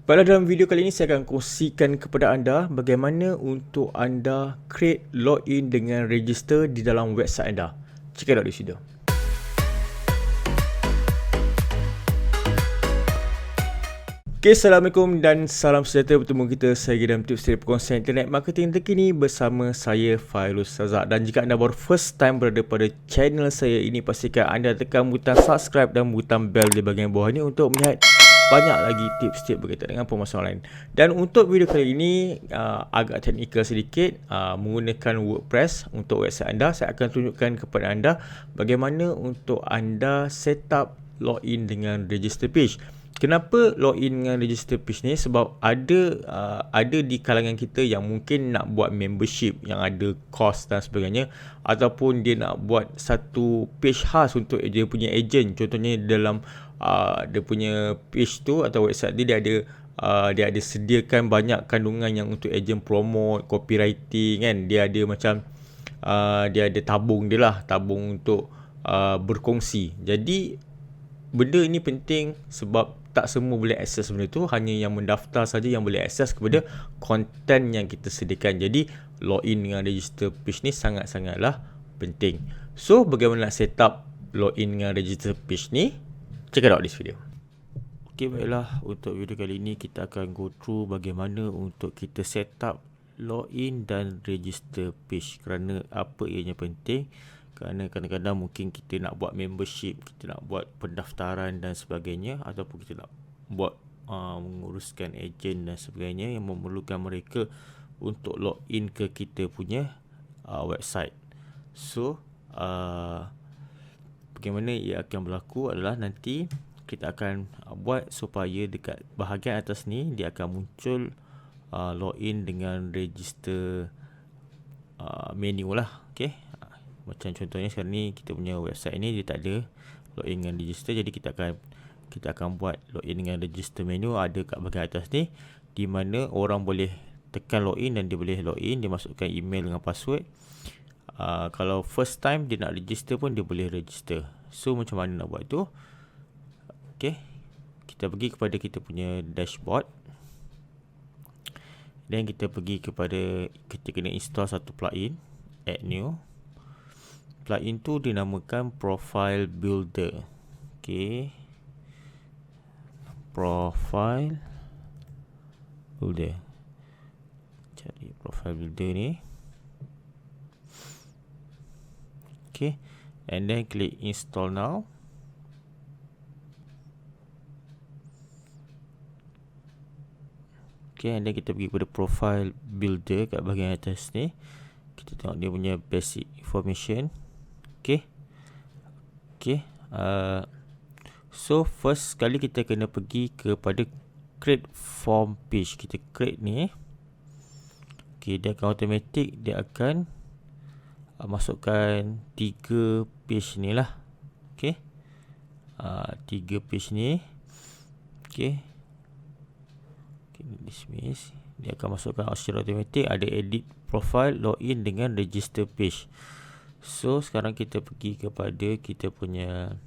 Pada dalam video kali ini saya akan kongsikan kepada anda bagaimana untuk anda create login dengan register di dalam website anda. Check it out this video. Okay, Assalamualaikum dan salam sejahtera. Bertemu kita saya dalam tips dari perkongsian internet marketing terkini bersama saya Fairuz Razak. Dan jika anda baru first time berada pada channel saya ini, pastikan anda tekan butang subscribe dan butang bell di bahagian bawah ini untuk melihat banyak lagi tips-tips berkaitan dengan pemasaran online. Dan untuk video kali ini agak teknikal sedikit, menggunakan WordPress untuk website anda. Saya akan tunjukkan kepada anda bagaimana untuk anda set up login dengan register page. Kenapa login dengan register page ni? Sebab ada di kalangan kita yang mungkin nak buat membership yang ada cost dan sebagainya, ataupun dia nak buat satu page khas untuk dia punya agent. Contohnya dalam dia punya page tu atau website dia ada sediakan banyak kandungan yang untuk agent promote, copywriting kan. Dia ada macam dia ada tabung dia lah, tabung untuk berkongsi. Jadi benda ini penting sebab tak semua boleh akses benda tu, hanya yang mendaftar saja yang boleh akses kepada konten yang kita sediakan. Jadi login dengan register page ni sangat-sangatlah penting. So bagaimana nak set up login dengan register page ni? Check it out this video. Okay, baiklah, untuk video kali ini kita akan go through bagaimana untuk kita set up login dan register page. Kerana apa ianya penting? Kerana kadang-kadang mungkin kita nak buat membership, kita nak buat pendaftaran dan sebagainya, ataupun kita nak buat menguruskan ejen dan sebagainya yang memerlukan mereka untuk login ke kita punya website. So bagaimana ia akan berlaku adalah nanti kita akan buat supaya dekat bahagian atas ni dia akan muncul login dengan register menu lah. Okay, macam contohnya sekarang ni kita punya website ni dia tak ada login dengan register. Jadi kita akan buat login dengan register menu ada kat bahagian atas ni, di mana orang boleh tekan login dan dia boleh login, dia masukkan email dengan password. Kalau first time dia nak register pun dia boleh register. So macam mana nak buat tu? Okay, kita pergi kepada kita punya dashboard, dan kita pergi kepada, kita kena install satu plugin, add new. Plugin tu dinamakan Profile Builder. Okay, Profile Builder. Cari Profile Builder ni. Okay, and then click install now. Okay, and then kita pergi kepada Profile Builder kat bahagian atas ni. Kita tengok dia punya basic information. Okay. So first sekali kita kena pergi kepada create form page. Kita create ni. Okay, dia akan automatic, dia akan masukkan 3 page ni lah. Okay, 3 page ni. Okay, dismiss. Dia akan masukkan secara automatic, ada edit profile, login dengan register page. So sekarang kita pergi kepada kita punya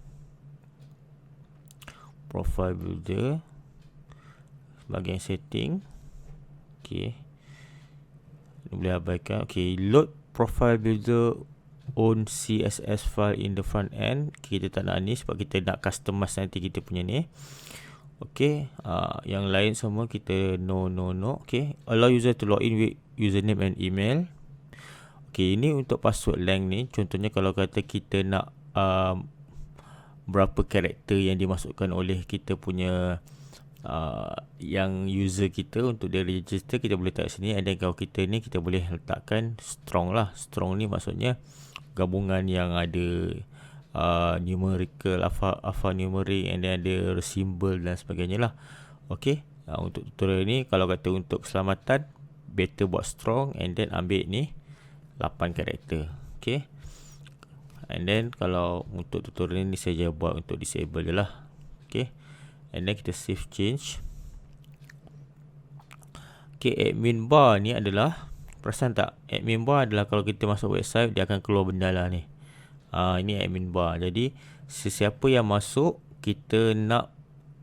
Profile Builder, bahagian setting. Okay, boleh abaikan. Okay, load Profile Builder own CSS file in the front end. Okay, kita tak nak ni sebab kita nak customize nanti kita punya ni. Okay, yang lain semua kita no. Okay, allow user to log in with username and email. Okay, ini untuk password length ni. Contohnya kalau kata kita nak berapa karakter yang dimasukkan oleh kita punya yang user kita untuk dia register, kita boleh letak sini. And then kalau kita ni, kita boleh letakkan strong lah. Strong ni maksudnya gabungan yang ada numerical, alphanumeric, and then ada simbol dan sebagainya lah. Okay, untuk tutorial ni kalau kata untuk keselamatan, better buat strong, and then ambil ni 8 karakter. Okay, and then kalau untuk tutorial ni saya buat untuk disable je lah. Okay, and then kita save change. Okay, admin bar ni adalah, perasan tak, admin bar adalah kalau kita masuk website dia akan keluar benda lah ni. Ini admin bar. Jadi sesiapa yang masuk, kita nak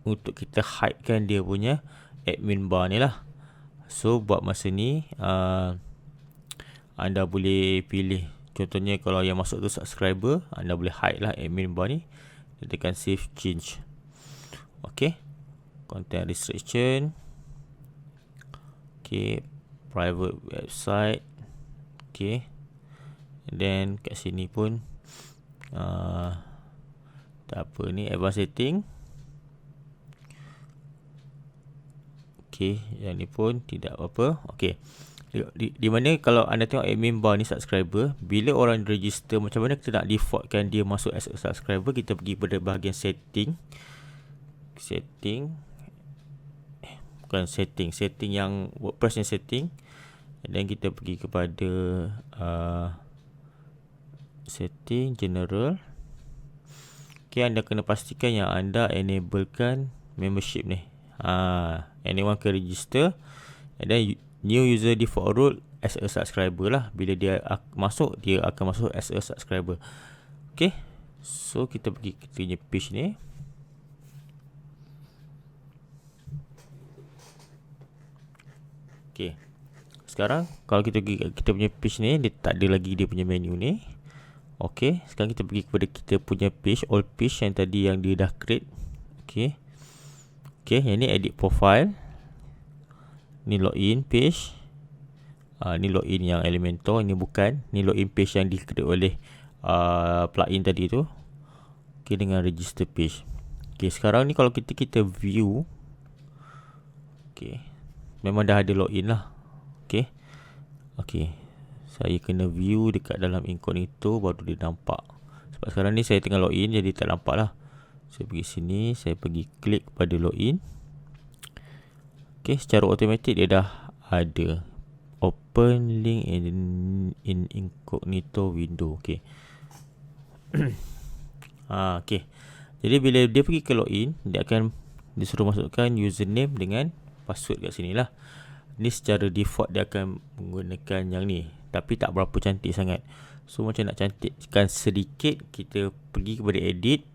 untuk kita hidekan dia punya admin bar ni lah. So buat masa ni anda boleh pilih. Contohnya kalau yang masuk tu subscriber, anda boleh hide lah admin bar ni. Kita tekan save change. Okay, content restriction. Okay, private website. Okay, and then kat sini pun tak apa ni, advanced setting. Okay, yang ni pun tidak apa-apa. Okay, di mana kalau anda tengok admin bar ni subscriber, bila orang register, macam mana kita nak defaultkan dia masuk as a subscriber? Kita pergi pada bahagian setting. Setting yang WordPress yang setting. Dan kita pergi kepada setting general. Okay, anda kena pastikan yang anda enablekan membership ni. Anyone can register, and then new user default role as a subscriber lah. Bila dia masuk, dia akan masuk as a subscriber. Okay, so kita pergi ke punya page ni. Okay, sekarang kalau kita pergi kita punya page ni, dia tak ada lagi dia punya menu ni. Okay, sekarang kita pergi kepada kita punya page, all page yang tadi yang dia dah create. Okay, yang ni edit profile. Ni login page. Ni login yang Elementor. Ni bukan. Ni login page yang di-create oleh plugin tadi tu. Okay, dengan register page. Okay, sekarang ni kalau kita view. Okay, memang dah ada login lah. Okay, saya kena view dekat dalam incognito baru dia nampak. Sebab sekarang ni saya tengah login, jadi tak nampak lah. Saya pergi sini, saya pergi klik pada login. Okay, secara automatik dia dah ada. Open link in incognito window. Okay. Okay. Jadi bila dia pergi ke login, dia akan disuruh masukkan username dengan password kat sini lah. Ni secara default dia akan menggunakan yang ni, tapi tak berapa cantik sangat. So macam nak cantikkan sedikit, kita pergi kepada edit.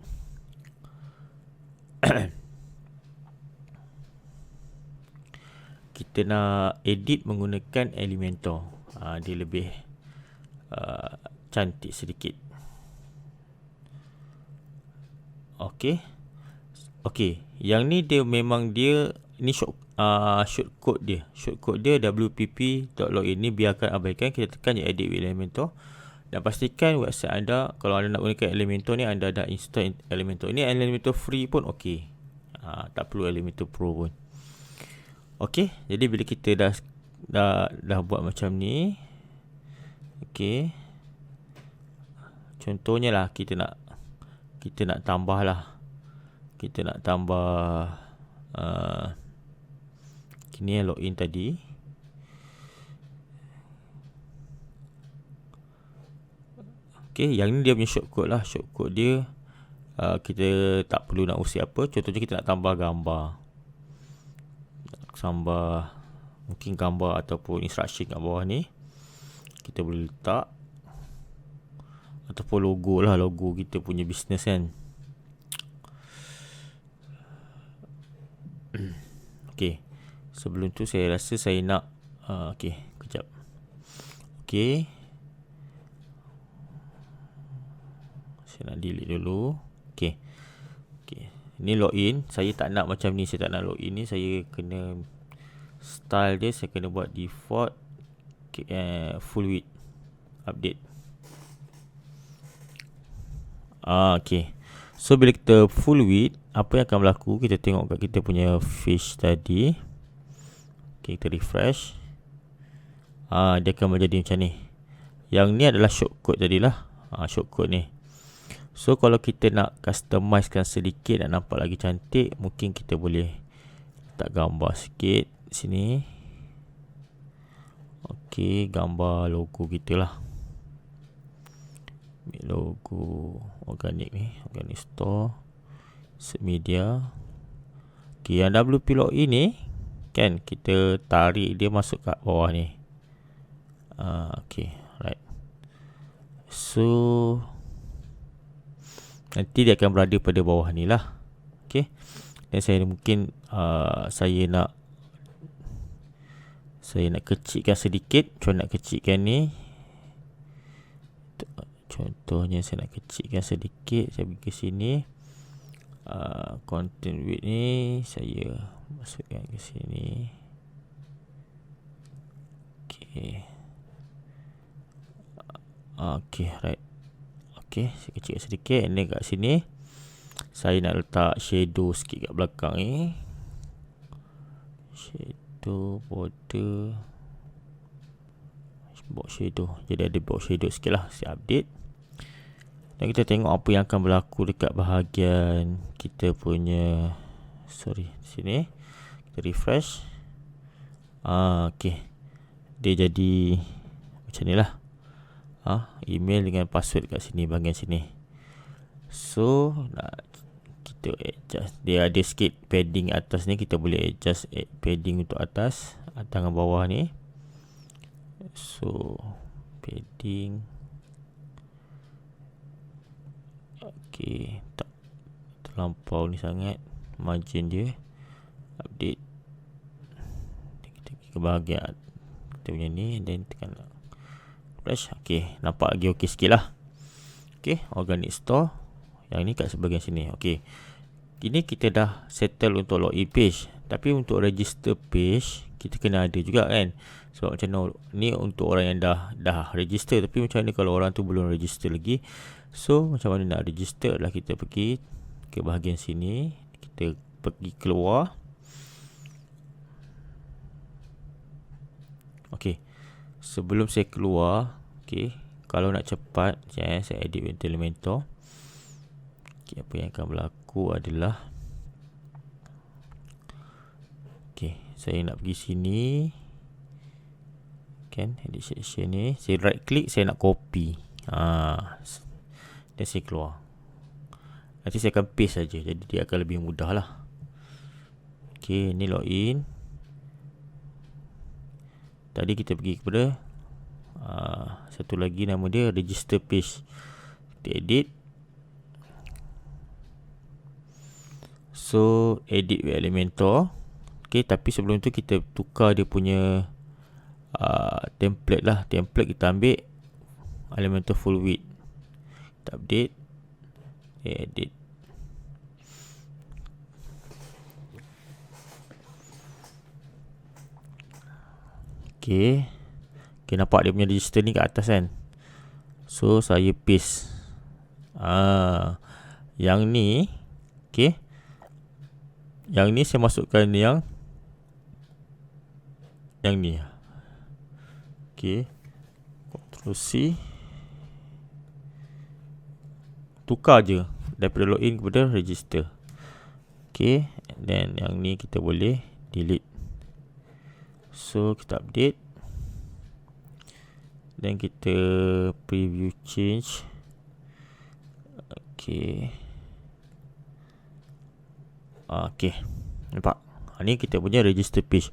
Kita nak edit menggunakan Elementor. Dia lebih cantik sedikit. Okay, yang ni dia memang dia ni shortcode dia. Shortcode dia wpp.login ni biarkan abaikan. Kita tekan je edit with Elementor. Dan pastikan website anda, kalau anda nak gunakan Elementor ni, anda dah install Elementor. Ini Elementor free pun okey. Tak perlu Elementor Pro pun. Okey, jadi bila kita dah buat macam ni. Okey. Contohnya lah kita nak tambah lah. Kita nak tambah ni yang login tadi. Okay, yang ni dia punya shortcode lah. Shortcode dia kita tak perlu nak usi apa. Contohnya kita nak tambah gambar. Mungkin gambar ataupun instruction kat bawah ni. Kita boleh letak. Ataupun logo lah. Logo kita punya business kan. Okay, sebelum tu saya rasa saya nak okay, kejap. Okay, saya nak delete dulu. Okay, ni login. Saya tak nak macam ni. Saya tak nak login ni. Saya kena style dia, saya kena buat default full width update. Okay, so bila kita full width, apa yang akan berlaku? Kita tengok kat kita punya fish tadi. Okay, kita refresh. Dia akan menjadi macam ni. Yang ni adalah shortcode tadilah. Shortcode ni. So kalau kita nak customizekan sedikit dan nampak lagi cantik, mungkin kita boleh letak gambar sikit sini. Okay, gambar logo kita lah. Logo organic ni, organic store, set media. Okay, yang WP login ni kan, kita tarik dia masuk kat bawah ni. Okay, right. So nanti dia akan berada pada bawah ni lah. Okay, dan saya mungkin saya nak Saya nak kecilkan sedikit. Nak kecilkan ni. Contohnya saya nak kecilkan sedikit. Saya pergi ke sini. Content width ni saya masukkan ke sini. Okay, right. Okay, saya kecilkan sedikit. And then kat sini saya nak letak shadow sikit kat belakang ni. Shadow, border, box shadow. Jadi ada box shadow sikit lah. Saya update. Dan kita tengok apa yang akan berlaku dekat bahagian kita punya, sini. Kita refresh. Okay, dia jadi macam ni lah. Email dengan password kat sini, bahagian sini. So kita adjust. Dia ada sikit padding atas ni. Kita boleh adjust padding untuk atas dengan bawah ni. So padding, okay, tak terlampau ni sangat. Margin dia, update. Kita pergi ke bahagian kita punya ni. Dan tekan refresh. Okay, nampak lagi okey sikit lah. Okay, organic store. Yang ni kat sebahagian sini. Okay, ini kita dah settle untuk login page. Tapi untuk register page kita kena ada juga kan. Sebab macam ni untuk orang yang dah register. Tapi macam ni kalau orang tu belum register lagi. So macam mana nak register lah. Kita pergi ke bahagian sini. Kita pergi keluar. Okay, sebelum saya keluar, okay, kalau nak cepat, saya edit Elementor. Okay, apa yang akan berlaku adalah, okay, saya nak pergi sini kan, edit section ni. Saya right click, saya nak copy. Dan saya keluar. Nanti saya akan paste saja. Jadi dia akan lebih mudah lah. Okay, ni login. Tadi kita pergi kepada satu lagi, nama dia register page. Kita edit. So edit with Elementor. Okay, tapi sebelum tu kita tukar dia punya template lah. Template kita ambil Elementor full width. Kita update. Edit. Okay, nampak dia punya register ni kat atas kan. So saya paste. Yang ni, okay, yang ni saya masukkan yang ni. Okay, Ctrl C, tukar je daripada login kepada register. Okay, dan yang ni kita boleh delete. So kita update. Dan kita preview change. Okay. Okay, nampak? Ni kita punya register page.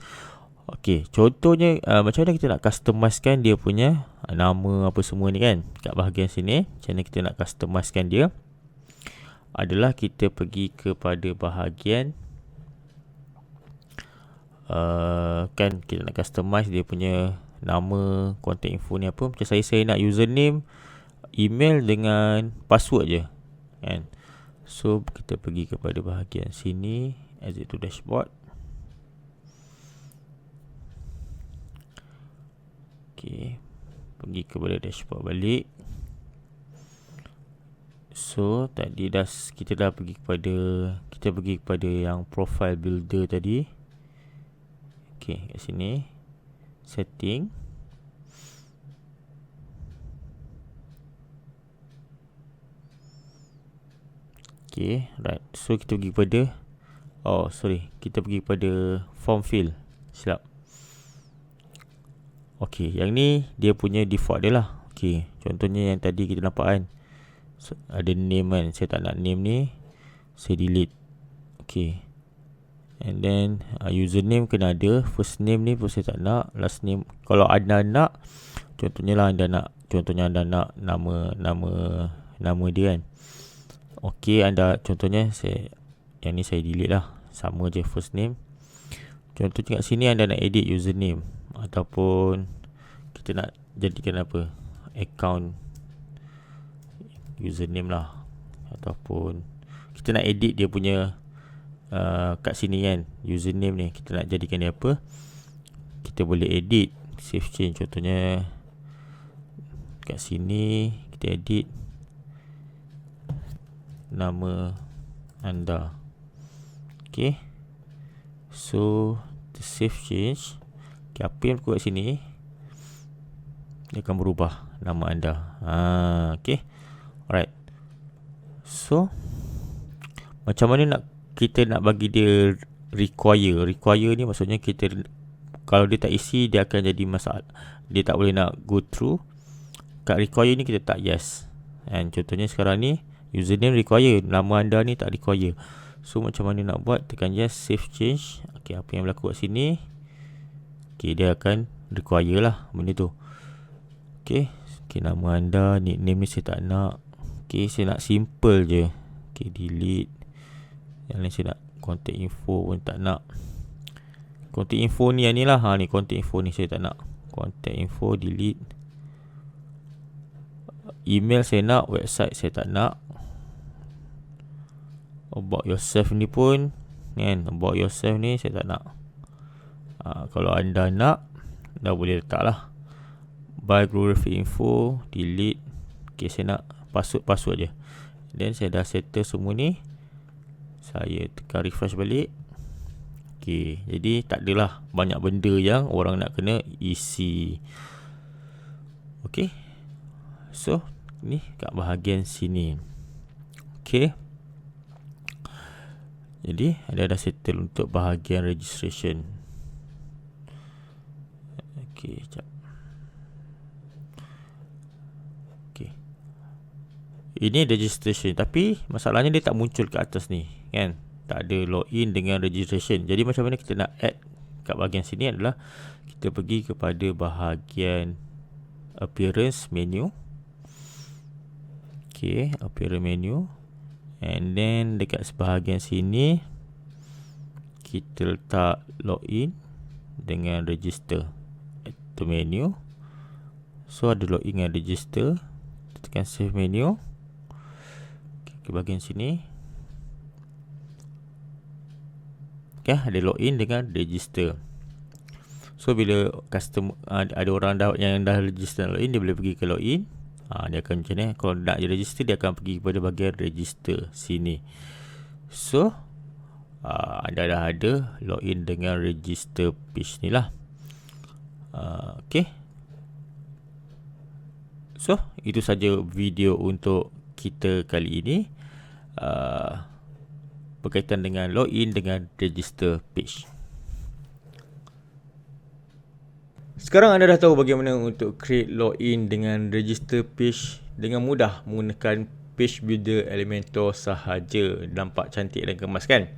Okay, contohnya macam mana kita nak customizekan dia punya nama apa semua ni kan. Kat bahagian sini, macam mana kita nak customizekan dia adalah kita pergi kepada bahagian kan kita nak customize dia punya nama, contact info ni apa. Macam saya nak username, email dengan password je kan. So kita pergi kepada bahagian sini, exit to dashboard. Okay, pergi kepada dashboard balik. So tadi kita dah pergi kepada yang profile builder tadi. Okay, kat sini setting. Okay, right. So kita pergi kepada kita pergi kepada form fill. Silap. Okay, yang ni dia punya default dia lah. Okay, contohnya yang tadi kita nampak kan, ada name kan. Saya tak nak name ni, saya delete. Okay, and then username kena ada. First name ni pun saya tak nak. Last name, kalau anda nak, contohnya anda nak nama dia kan. Okay, anda contohnya yang ni saya delete lah. Sama je first name. Contohnya kat sini anda nak edit username. ataupun kita nak jadikan apa, account username lah, ataupun kita nak edit dia punya kat sini kan, username ni kita nak jadikan dia apa, kita boleh edit, save change. Contohnya kat sini kita edit nama anda. Okay, so the save change, okay, apa yang berlaku kat sini, dia akan berubah nama anda. Okay, alright. So macam mana kita nak bagi dia require ni, maksudnya kita, kalau dia tak isi, dia akan jadi masalah, dia tak boleh nak go through. Kat require ni kita tak yes, and contohnya sekarang ni username require, nama anda ni tak require. So macam mana nak buat, tekan yes, save change. Okay, apa yang berlaku kat sini, okay, dia akan require lah benda tu. Okay, nama anda, nickname ni saya tak nak. Okay, saya nak simple je. Okay, delete. Yang lain saya nak, contact info pun tak nak. Contact info ni yang ni lah, ni contact info ni saya tak nak. Contact info delete. Email saya nak, website saya tak nak. About yourself ni pun kan, about yourself ni saya tak nak. Kalau anda nak, dah boleh letak lah. Biography info delete. Okay, saya nak password je. Then saya dah settle semua ni. Saya tekan refresh balik. Okay, jadi tak adalah banyak benda yang orang nak kena isi. Okay, so ni kat bahagian sini. Okay, jadi ada dah settle untuk bahagian registration. Okay, sekejap. Okay, ini registration, tapi masalahnya dia tak muncul ke atas ni kan, tak ada login dengan registration. Jadi macam mana kita nak add kat bahagian sini adalah kita pergi kepada bahagian appearance menu. Okay, appearance menu, and then dekat sebahagian sini kita letak login dengan register. Itu menu. So ada login dengan register. Kita tekan save menu. Okay, ke bahagian sini. Okay, ada login dengan register. So bila customer ada orang yang dah register login, dia boleh pergi ke login. Dia akan macam ni. Kalau nak register, dia akan pergi kepada bahagian register sini. So anda dah ada login dengan register page ni lah. Okay, so itu saja video untuk kita kali ini, berkaitan dengan login dengan register page. Sekarang anda dah tahu bagaimana untuk create login dengan register page dengan mudah menggunakan page builder Elementor sahaja. Nampak cantik dan kemas kan?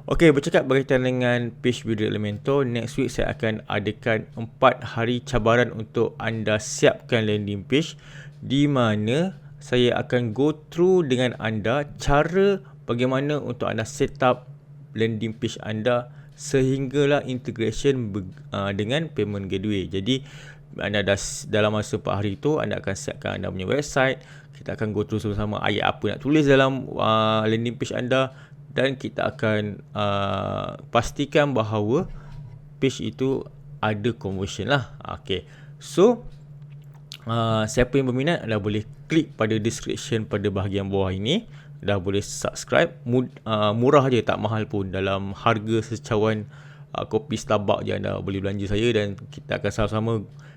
Okey, bercakap berkaitan dengan page builder Elementor, next week saya akan adakan 4 hari cabaran untuk anda siapkan landing page, di mana saya akan go through dengan anda cara bagaimana untuk anda set up landing page anda sehinggalah integration dengan payment gateway. Jadi anda dah dalam masa 4 hari itu anda akan siapkan anda punya website. Kita akan go through sama-sama ayat apa nak tulis dalam landing page anda, dan kita akan pastikan bahawa page itu ada conversion lah. Okay, so siapa yang berminat anda boleh klik pada description pada bahagian bawah ini. Dah boleh subscribe, murah je, tak mahal pun, dalam harga secawan kopi Starbucks je anda boleh belanja saya, dan kita akan sama-sama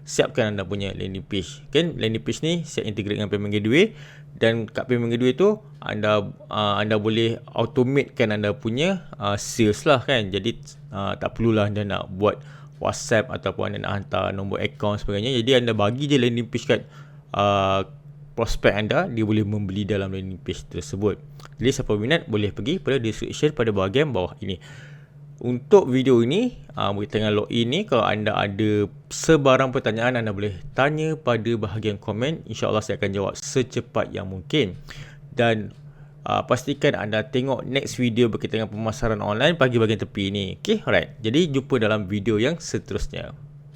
siapkan anda punya landing page. Kan landing page ni siap integrate dengan payment gateway, dan kat payment gateway tu anda boleh automatekan anda punya sales lah kan. Jadi tak perlulah anda nak buat WhatsApp ataupun anda nak hantar nombor account sebagainya. Jadi anda bagi je landing page kat prospek anda, dia boleh membeli dalam landing page tersebut. Jadi siapa minat boleh pergi pada description pada bahagian bawah ini. Untuk video ini berkaitan dengan login ni, kalau anda ada sebarang pertanyaan, anda boleh tanya pada bahagian komen. InsyaAllah saya akan jawab secepat yang mungkin. Dan pastikan anda tengok next video berkaitan dengan pemasaran online bagi bahagian tepi ni. Okay, alright. Jadi jumpa dalam video yang seterusnya.